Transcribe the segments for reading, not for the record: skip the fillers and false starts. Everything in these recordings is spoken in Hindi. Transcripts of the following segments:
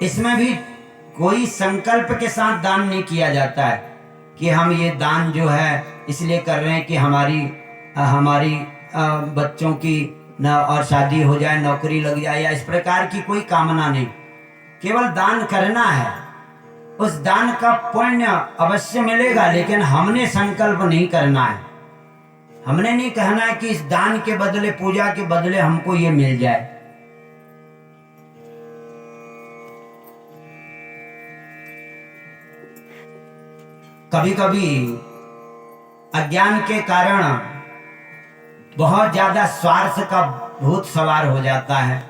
इसमें भी कोई संकल्प के साथ दान नहीं किया जाता है कि हम ये दान जो है इसलिए कर रहे हैं कि हमारी बच्चों की न और शादी हो जाए, नौकरी लग जाए, या इस प्रकार की कोई कामना नहीं। केवल दान करना है, उस दान का पुण्य अवश्य मिलेगा, लेकिन हमने संकल्प नहीं करना है। हमने नहीं कहना है कि इस दान के बदले, पूजा के बदले हमको ये मिल जाए। कभी कभी अज्ञान के कारण बहुत ज्यादा स्वार्थ का भूत सवार हो जाता है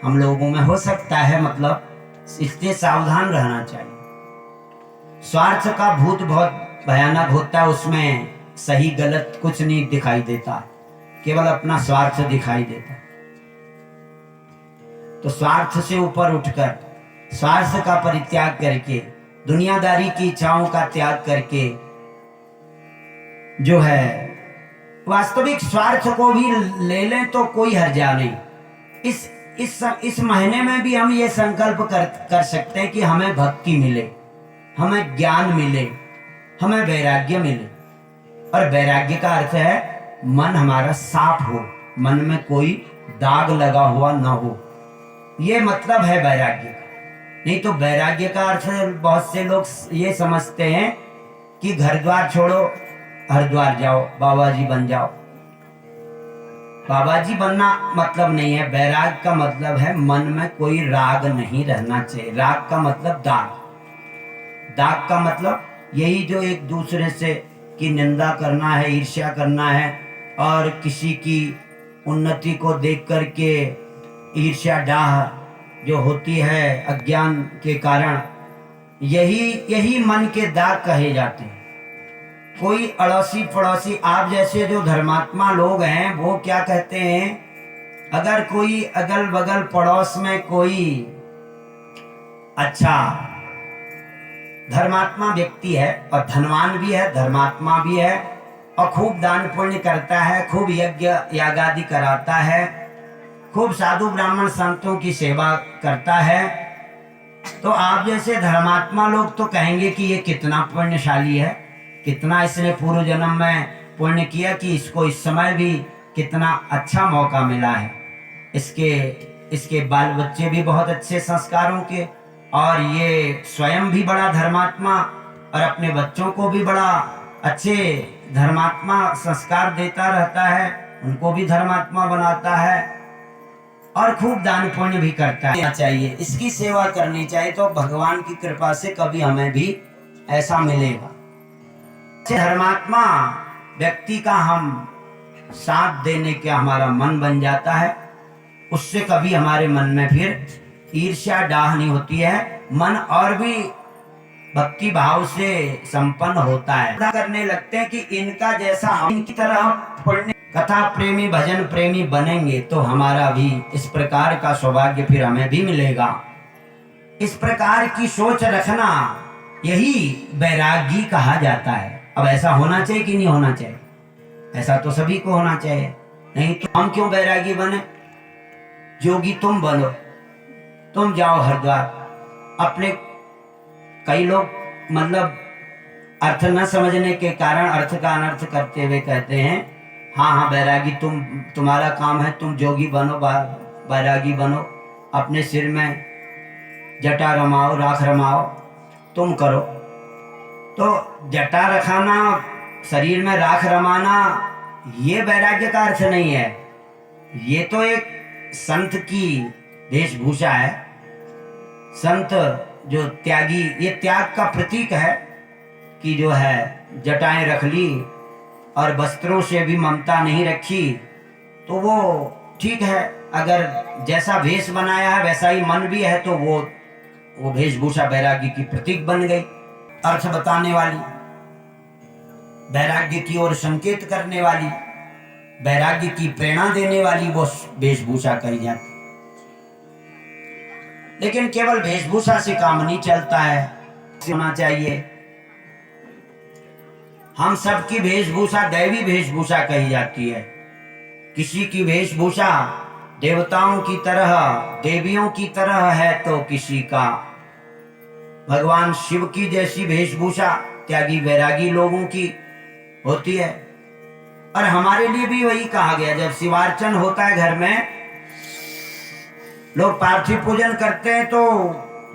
हम लोगों में, हो सकता है, मतलब इससे सावधान रहना चाहिए। स्वार्थ का भूत बहुत भयानक होता है, उसमें सही गलत कुछ नहीं दिखाई देता, केवल अपना स्वार्थ दिखाई देता। तो स्वार्थ से ऊपर उठकर, स्वार्थ का परित्याग करके, दुनियादारी की इच्छाओं का त्याग करके जो है वास्तविक स्वार्थ को भी ले लें तो कोई हर्जा नहीं। इस महीने में भी हम ये संकल्प कर सकते हैं कि हमें भक्ति मिले, हमें ज्ञान मिले, हमें वैराग्य मिले। और वैराग्य का अर्थ है मन हमारा साफ हो, मन में कोई दाग लगा हुआ ना हो, ये मतलब है वैराग्य का। नहीं तो वैराग्य का अर्थ बहुत से लोग ये समझते हैं कि घर द्वार छोड़ो, हरिद्वार जाओ, बाबा जी बन जाओ। बाबा जी बनना मतलब नहीं है। वैराग का मतलब है मन में कोई राग नहीं रहना चाहिए। राग का मतलब दाग, दाग का मतलब यही जो एक दूसरे से की निंदा करना है, ईर्ष्या करना है, और किसी की उन्नति को देख करके ईर्ष्या डाह जो होती है अज्ञान के कारण, यही मन के दाग कहे जाते हैं। कोई अड़ोसी पड़ोसी, आप जैसे जो धर्मात्मा लोग हैं वो क्या कहते हैं, अगर कोई अगल बगल पड़ोस में कोई अच्छा धर्मात्मा व्यक्ति है और धनवान भी है, धर्मात्मा भी है, और खूब दान पुण्य करता है, खूब यज्ञ यागादि कराता है, खूब साधु ब्राह्मण संतों की सेवा करता है, तो आप जैसे धर्मात्मा लोग तो कहेंगे कि ये कितना पुण्यशाली है, कितना इसने पूर्व जन्म में पुण्य किया कि इसको इस समय भी कितना अच्छा मौका मिला है। इसके बाल बच्चे भी बहुत अच्छे संस्कारों के, और ये स्वयं भी बड़ा धर्मात्मा और अपने बच्चों को भी बड़ा अच्छे धर्मात्मा संस्कार देता रहता है, उनको भी धर्मात्मा बनाता है, और खूब दान पुण्य भी करता है। चाहिए इसकी सेवा करनी चाहिए, तो भगवान की कृपा से कभी हमें भी ऐसा मिलेगा। धर्मात्मा व्यक्ति का हम साथ देने के हमारा मन बन जाता है, उससे कभी हमारे मन में फिर ईर्ष्या डाह नहीं होती है, मन और भी भक्ति भाव से संपन्न होता है। करने लगते हैं कि इनका जैसा हम इनकी तरह पुण्य कथा प्रेमी भजन प्रेमी बनेंगे तो हमारा भी इस प्रकार का सौभाग्य फिर हमें भी मिलेगा। इस प्रकार की सोच रखना यही वैरागी कहा जाता है। अब ऐसा होना चाहिए कि नहीं होना चाहिए? ऐसा तो सभी को होना चाहिए, नहीं तो हम क्यों वैरागी बने? योगी तुम बनो, तुम जाओ हरिद्वार। अपने कई लोग मतलब अर्थ न समझने के कारण अर्थ का अनर्थ करते हुए कहते हैं हाँ हाँ वैरागी तुम्हारा काम है, तुम जोगी बनो, वैरागी बनो, अपने सिर में जटा रमाओ, राख रमाओ, तुम करो। तो जटा रखाना, शरीर में राख रमाना, ये वैराग्य का अर्थ नहीं है। ये तो एक संत की वेशभूषा है। संत जो त्यागी, ये त्याग का प्रतीक है कि जो है जटाएं रख ली और वस्त्रों से भी ममता नहीं रखी, तो वो ठीक है। अगर जैसा वेश बनाया है वैसा ही मन भी है तो वो वेशभूषा वैराग्य की प्रतीक बन गई, अर्थ बताने वाली, वैराग्य की ओर संकेत करने वाली, वैराग्य की प्रेरणा देने वाली वो वेशभूषा कही जाती। लेकिन केवल वेशभूषा से काम नहीं चलता है, होना चाहिए। हम सब की वेशभूषा दैवी वेशभूषा कही जाती है। किसी की वेशभूषा देवताओं की तरह, देवियों की तरह है तो किसी का भगवान शिव की जैसी वेशभूषा त्यागी वैरागी लोगों की होती है। और हमारे लिए भी वही कहा गया, जब शिवार्चन होता है घर में, लोग पार्थिव पूजन करते हैं तो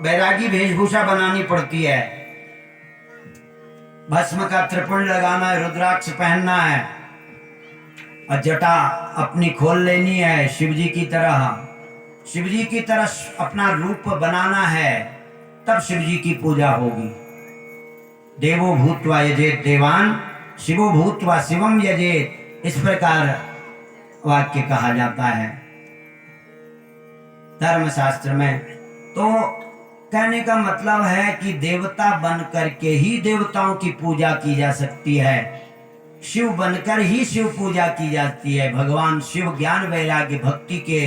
वैरागी वेशभूषा बनानी पड़ती है। भस्म का त्रिपुंड लगाना है, रुद्राक्ष पहनना है और जटा अपनी खोल लेनी है शिवजी की तरह। शिवजी की तरह अपना रूप बनाना है, तब शिवजी की पूजा होगी। देवो भूत्वा यजेत देवान, शिवो भूत्वा शिवम यजेत, इस प्रकार वाक्य कहा जाता है धर्मशास्त्र में। तो कहने का मतलब है कि देवता बन करके ही देवताओं की पूजा की जा सकती है, शिव बनकर ही शिव पूजा की जाती है। भगवान शिव ज्ञान वैराग्य भक्ति के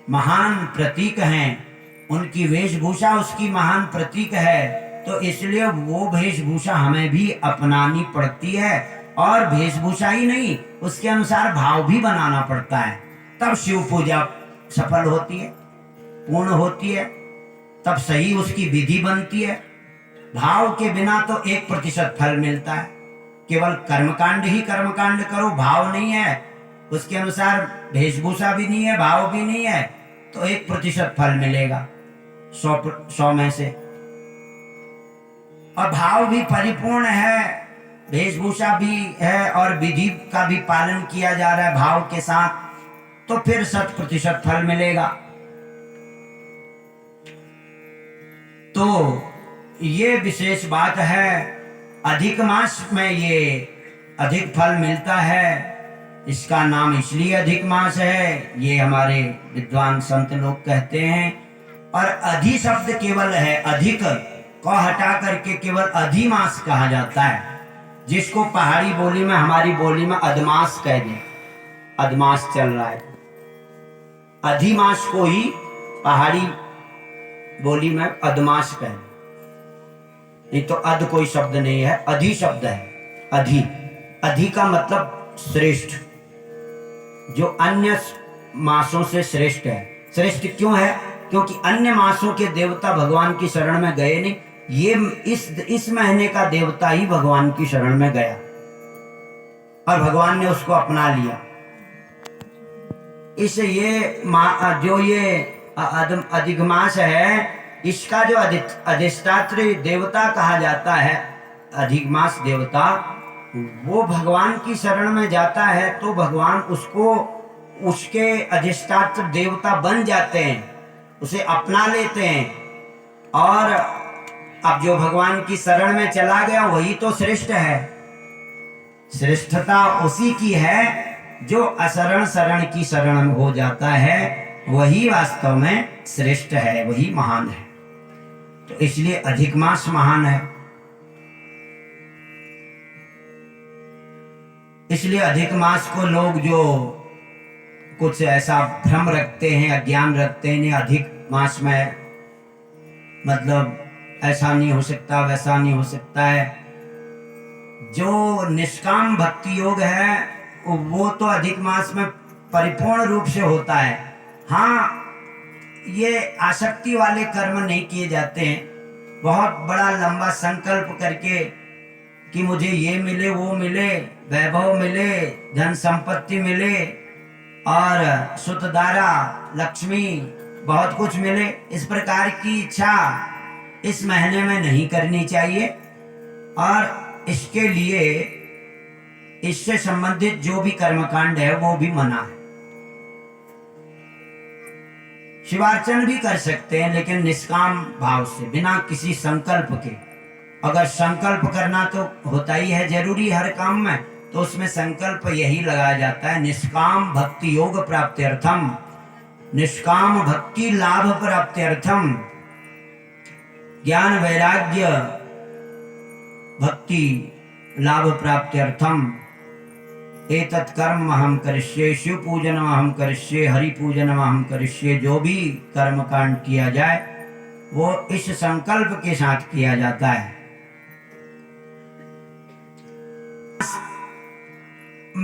महान प्रतीक हैं, उनकी वेशभूषा उसकी महान प्रतीक है, तो इसलिए वो वेशभूषा हमें भी अपनानी पड़ती है। और वेशभूषा ही नहीं, उसके अनुसार भाव भी बनाना पड़ता है, तब शिव पूजा सफल होती है, पूर्ण होती है, तब सही उसकी विधि बनती है। भाव के बिना तो 1% फल मिलता है। केवल कर्मकांड ही कर्मकांड करो, भाव नहीं है, उसके अनुसार वेशभूषा भी नहीं है, भाव भी नहीं है, तो 1% फल मिलेगा 100 में से। और भाव भी परिपूर्ण है, वेशभूषा भी है और विधि का भी पालन किया जा रहा है भाव के साथ, तो फिर 100% फल मिलेगा। तो ये विशेष बात है, अधिक मास में ये अधिक फल मिलता है। इसका नाम इसलिए अधिक मास है, ये हमारे विद्वान संत लोग कहते हैं। और अधि शब्द केवल है, अधिक को हटा करके केवल अधिमास कहा जाता है, जिसको पहाड़ी बोली में, हमारी बोली में अधमास कह दें। अधमास चल रहा है, अधिमास को ही पहाड़ी बोली में अधमास कह दें। नहीं तो अध कोई शब्द नहीं है, अधि शब्द है। अधि, अधि का मतलब श्रेष्ठ, जो अन्य मासों से श्रेष्ठ है। श्रेष्ठ क्यों है? क्योंकि अन्य मासों के देवता भगवान की शरण में गए नहीं, ये इस महीने का देवता ही भगवान की शरण में गया और भगवान ने उसको अपना लिया। इस ये जो ये अधिक मास है, इसका जो अधिष्ठात्री देवता कहा जाता है, अधिक मास देवता, वो भगवान की शरण में जाता है तो भगवान उसको उसके अधिष्ठात्र देवता बन जाते हैं, उसे अपना लेते हैं। और अब जो भगवान की शरण में चला गया वही तो श्रेष्ठ है। श्रेष्ठता उसी की है जो अशरण शरण की शरण हो जाता है, वही वास्तव में श्रेष्ठ है, वही महान है। तो इसलिए अधिक मास महान है। इसलिए अधिक मास को लोग जो कुछ ऐसा भ्रम रखते हैं, अज्ञान रखते हैं, अधिक मास में मतलब ऐसा नहीं हो सकता, वैसा नहीं हो सकता है। जो निष्काम भक्ति योग है वो तो अधिक मास में परिपूर्ण रूप से होता है। हाँ, ये आसक्ति वाले कर्म नहीं किए जाते हैं। बहुत बड़ा लंबा संकल्प करके कि मुझे ये मिले, वो मिले, वैभव मिले, धन संपत्ति मिले और सुतदारा लक्ष्मी बहुत कुछ मिले, इस प्रकार की इच्छा इस महीने में नहीं करनी चाहिए। और इसके लिए इससे संबंधित जो भी कर्मकांड है वो भी मना है। शिवार्चन भी कर सकते हैं लेकिन निष्काम भाव से, बिना किसी संकल्प के। अगर संकल्प करना तो होता ही है जरूरी हर काम में, तो उसमें संकल्प यही लगाया जाता है, निष्काम भक्ति योग प्राप्त्यर्थम, निष्काम भक्ति लाभ प्राप्त्यर्थम, ज्ञान वैराग्य भक्ति लाभ प्राप्त्यर्थम एतत् कर्म अहम करिष्ये, शिव पूजन अहम करिष्ये, हरि पूजन अहम करिष्ये। जो भी कर्म कांड किया जाए वो इस संकल्प के साथ किया जाता है।